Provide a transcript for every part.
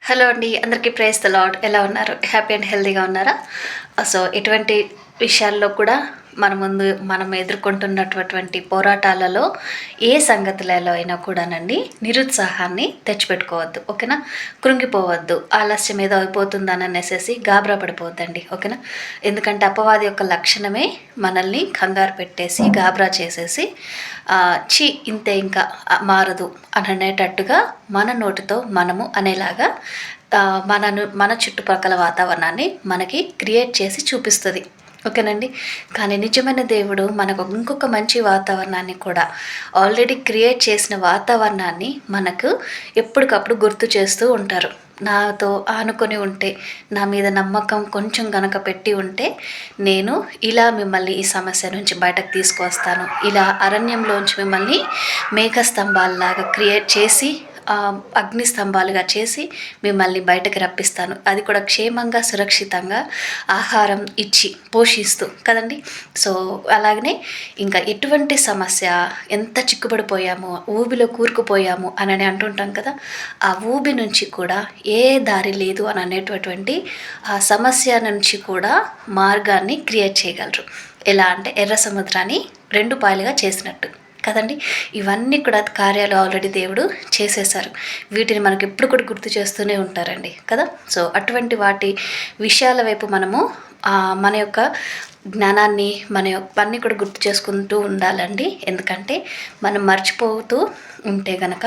Hello అండి. అందరికీ praise the lord. ఎలా ఉన్నారు? హ్యాపీ అండ్ హెల్తీగా ఉన్నారా? సో, ఎటువంటి విషయాల్లో కూడా మనం ఎదుర్కొంటున్నటువంటి పోరాటాలలో ఏ సంగతులలో అయినా కూడానండి నిరుత్సాహాన్ని తెచ్చిపెట్టుకోవద్దు. ఓకేనా? కృంగిపోవద్దు. ఆలస్యం ఏదో అయిపోతుందననేసేసి గాబరా పడిపోవద్దండి. ఓకేనా? ఎందుకంటే అపవాది యొక్క లక్షణమే మనల్ని కంగారు పెట్టేసి, గాబరా చేసేసి ఇంతే ఇంకా మారదు అని అనేటట్టుగా మన నోటితో మనము అనేలాగా మన చుట్టుపక్కల వాతావరణాన్ని మనకి క్రియేట్ చేసి చూపిస్తుంది. ఓకేనండి. కానీ నిజమైన దేవుడు మనకు ఇంకొక మంచి వాతావరణాన్ని కూడా ఆల్రెడీ క్రియేట్ చేసిన వాతావరణాన్ని మనకు ఎప్పటికప్పుడు గుర్తు చేస్తూ ఉంటారు. నాతో ఆనుకొని ఉంటే, నా మీద నమ్మకం కొంచెం గనక పెట్టి ఉంటే, నేను ఇలా మిమ్మల్ని ఈ సమస్య నుంచి బయటకు తీసుకువస్తాను, ఇలా అరణ్యంలోంచి మిమ్మల్ని మేఘస్తంభాలలాగా క్రియేట్ చేసి అగ్ని స్తంభాలుగా చేసి మిమ్మల్ని బయటకు రప్పిస్తాను, అది కూడా క్షేమంగా సురక్షితంగా ఆహారం ఇచ్చి పోషిస్తూ కదండి. సో అలాగనే ఇంకా ఎటువంటి సమస్య ఎంత చిక్కుబడిపోయామో, ఊబిలో కూరుకుపోయాము అని అంటుంటాం కదా, ఆ ఊబి నుంచి కూడా ఏ దారి లేదు అని అనేటటువంటి ఆ సమస్య నుంచి కూడా మార్గాన్ని క్రియేట్ చేయగలరు. ఎలా అంటే ఎర్ర సముద్రాన్ని 2 పాయలుగా చేసినట్టు కదండి. ఇవన్నీ కూడా కార్యాలు ఆల్రెడీ దేవుడు చేసేశారు. వీటిని మనకి ఎప్పుడు కూడా గుర్తు చేస్తూనే ఉంటారండి కదా. సో అటువంటి వాటి విషయాల వైపు మనము మన యొక్క జ్ఞానాన్ని అన్నీ కూడా గుర్తు చేసుకుంటూ ఉండాలండి. ఎందుకంటే మనం మర్చిపోతూ ఉంటే గనక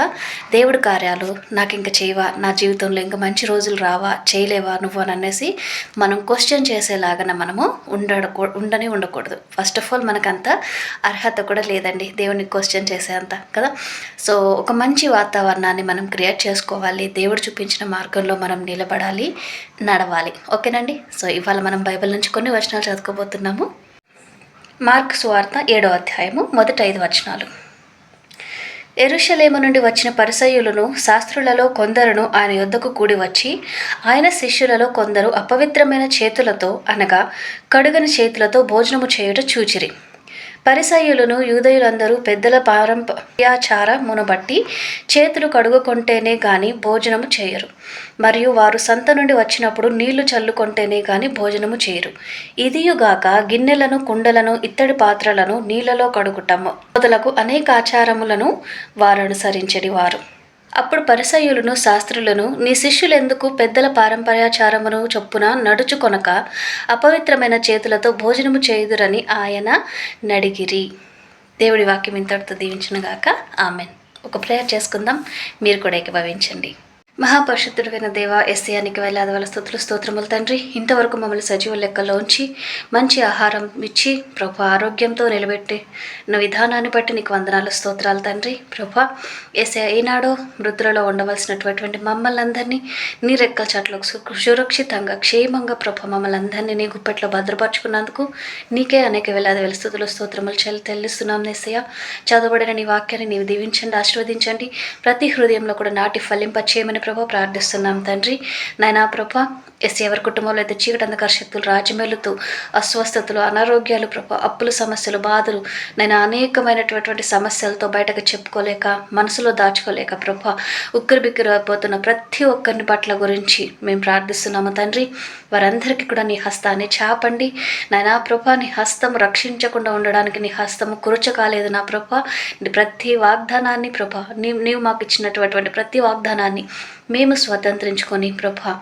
దేవుడి కార్యాలు నాకు ఇంకా చేయవా, నా జీవితంలో ఇంకా మంచి రోజులు రావా, చేయలేవా నువ్వు అని అనేసి మనం క్వశ్చన్ చేసేలాగా మనము ఉండకూడదు. ఫస్ట్ ఆఫ్ ఆల్ మనకంత అర్హత కూడా లేదండి దేవుని క్వశ్చన్ చేసేంత కదా. సో ఒక మంచి వాతావరణాన్ని మనం క్రియేట్ చేసుకోవాలి. దేవుడు చూపించిన మార్గంలో మనం నిలబడాలి, నడవాలి. ఓకేనండి. సో ఇవాళ మనం బైబిల్ నుంచి కొన్ని వచనాలు చదువుకోబోతున్నాము. మార్కు సువార్త 7వ అధ్యాయము మొదటి 5 వచనాలు. యెరూషలేము నుండి వచ్చిన పరిసయ్యులను శాస్త్రులలో కొందరును ఆయన యొద్దకు కూడి వచ్చి, ఆయన శిష్యులలో కొందరు అపవిత్రమైన చేతులతో అనగా కడుగని చేతులతో భోజనము చేయుట చూచిరి. పరిసయ్యులను యూదయులందరూ పెద్దల పారంపర్యాచారమును బట్టి చేతులు కడుగుకొంటేనే గాని భోజనము చేయరు, మరియు వారు సంత నుండి వచ్చినప్పుడు నీళ్లు చల్లుకొంటేనే గాని భోజనము చేయరు. ఇదియుగాక గిన్నెలను, కుండలను, ఇత్తడి పాత్రలను నీళ్లలో కడుగుట మొదలగు అనేక ఆచారములను వారు అనుసరించడి వారు. అప్పుడు పరిసయ్యులను శాస్త్రులను, నీ శిష్యులెందుకు పెద్దల పారంపర్యాచారమును చొప్పున నడుచుకొనక అపవిత్రమైన చేతులతో భోజనము చేయుదురని ఆయన నడిగిరి. దేవుడి వాక్యం ఇంతటితో దీవించునుగాక. ఆమెన్. ఒక ప్రేయర్ చేసుకుందాం. మీరు కూడా ఏకీభవించండి. మహాపరిశుద్ధుడైన దేవ, యేసయ్యానికి వేలాది వేల స్తుతులు స్తోత్రములు తండ్రి. ఇంతవరకు మమ్మల్ని సజీవ లెక్కల్లో ఉంచి మంచి ఆహారం ఇచ్చి ప్రభా ఆరోగ్యంతో నిలబెట్టి విధానాన్ని బట్టి నీకు వందనాలు, స్తోత్రాలు తండ్రి. ప్రభా యేసయ్య, ఈనాడో మృతులలో ఉండవలసినటువంటి మమ్మల్ని అందరినీ నీ రెక్కల చాట్లకు సురక్షితంగా క్షేమంగా ప్రభా మమ్మల్ని అందరినీ నీ గుప్పెట్లో భద్రపరుచుకున్నందుకు నీకే అనేక వేలాది వేల స్తుతులు స్తోత్రములు చెల్లిస్తున్నాం. యేసయ్య, చదవబడిన నీ వాక్యాన్ని నీవు దీవించండి, ఆశీర్వదించండి. ప్రతి హృదయంలో కూడా నాటి ఫలింపచేయమని ప్రభా ప్రార్థిస్తున్నాం తండ్రి. నాయనా ప్రభా ఎవరి కుటుంబంలో అయితే చీకటి అంధకార శక్తులు రాజమేలుతూ అస్వస్థతలు, అనారోగ్యాలు ప్రభా, అప్పుల సమస్యలు, బాధలు, నేను అనేకమైనటువంటి సమస్యలతో బయటకు చెప్పుకోలేక, మనసులో దాచుకోలేక ప్రభా ఉక్కిరిబిక్కిరి అయిపోతున్న ప్రతి ఒక్కరిని పట్ల గురించి మేము ప్రార్థిస్తున్నాము తండ్రి. వారందరికీ కూడా నీ హస్తాన్ని చాపండి నాయనా ప్రభా. నీ హస్తం రక్షించకుండా ఉండడానికి నీ హస్తము కురచకాలేదు నా ప్రభా. ప్రతి వాగ్దానాన్ని ప్రభా, నీవు మాకు ఇచ్చినటువంటి ప్రతి వాగ్దానాన్ని మేము స్వతంత్రించుకొని ప్రభా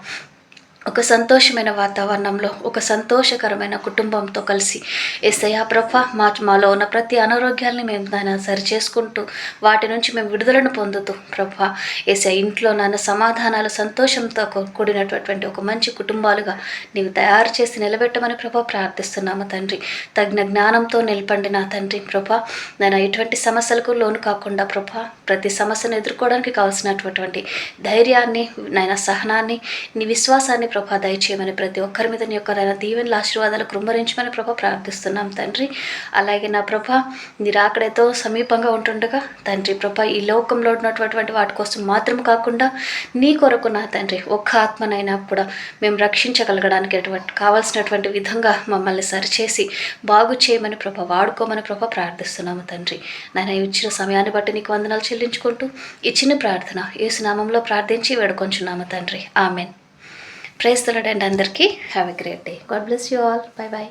ఒక సంతోషమైన వాతావరణంలో, ఒక సంతోషకరమైన కుటుంబంతో కలిసి యేసయ్యా ప్రభా మాలో ఉన్న ప్రతి అనారోగ్యాల్ని మేము దాన్ని సరి చేసుకుంటూ వాటి నుంచి మేము విడుదలను పొందుతూ ప్రభా యేసయ్య ఇంట్లో నాన్న సమాధానాలు, సంతోషంతో కూడినటువంటి ఒక మంచి కుటుంబాలుగా నీవు తయారు చేసి నిలబెట్టమని ప్రభా ప్రార్థిస్తున్నాము తండ్రి. తగిన జ్ఞానంతో నిలపండి నా తండ్రి ప్రభా. నేను ఎటువంటి సమస్యలకు లోను కాకుండా ప్రభా ప్రతి సమస్యను ఎదుర్కోవడానికి కావాల్సినటువంటి ధైర్యాన్ని, నాయన సహనాన్ని, నీ విశ్వాసాన్ని ప్రభా దయచేయమని, ప్రతి ఒక్కరి మీద నీ యొక్క దీవెనల ఆశీర్వాదాలు కృమ్మరించమని ప్రభా ప్రార్థిస్తున్నాం తండ్రి. అలాగే నా ప్రభా నీ రాకడతో సమీపంగా ఉంటుండగా తండ్రి ప్రభా ఈ లోకంలో ఉన్నటువంటి వాటి కోసం మాత్రం కాకుండా నీ కొరకు నా తండ్రి ఒక్క ఆత్మనైనా కూడా మేము రక్షించగలగడానికి కావాల్సినటువంటి విధంగా మమ్మల్ని సరిచేసి బాగు చేయమని ప్రభా వాడుకోమని ప్రభా ప్రార్థిస్తున్నాము తండ్రి. నాయన ఇచ్చిన సమయాన్ని బట్టి నీకు వందనాలు చెల్లించుకుంటూ ఇచ్చిన ప్రార్థన యేసు నామంలో ప్రార్థించి వేడుకొంచున్నాము తండ్రి. Amen. Praise the Lord and అందరికీ have a great day. God bless you all. Bye by.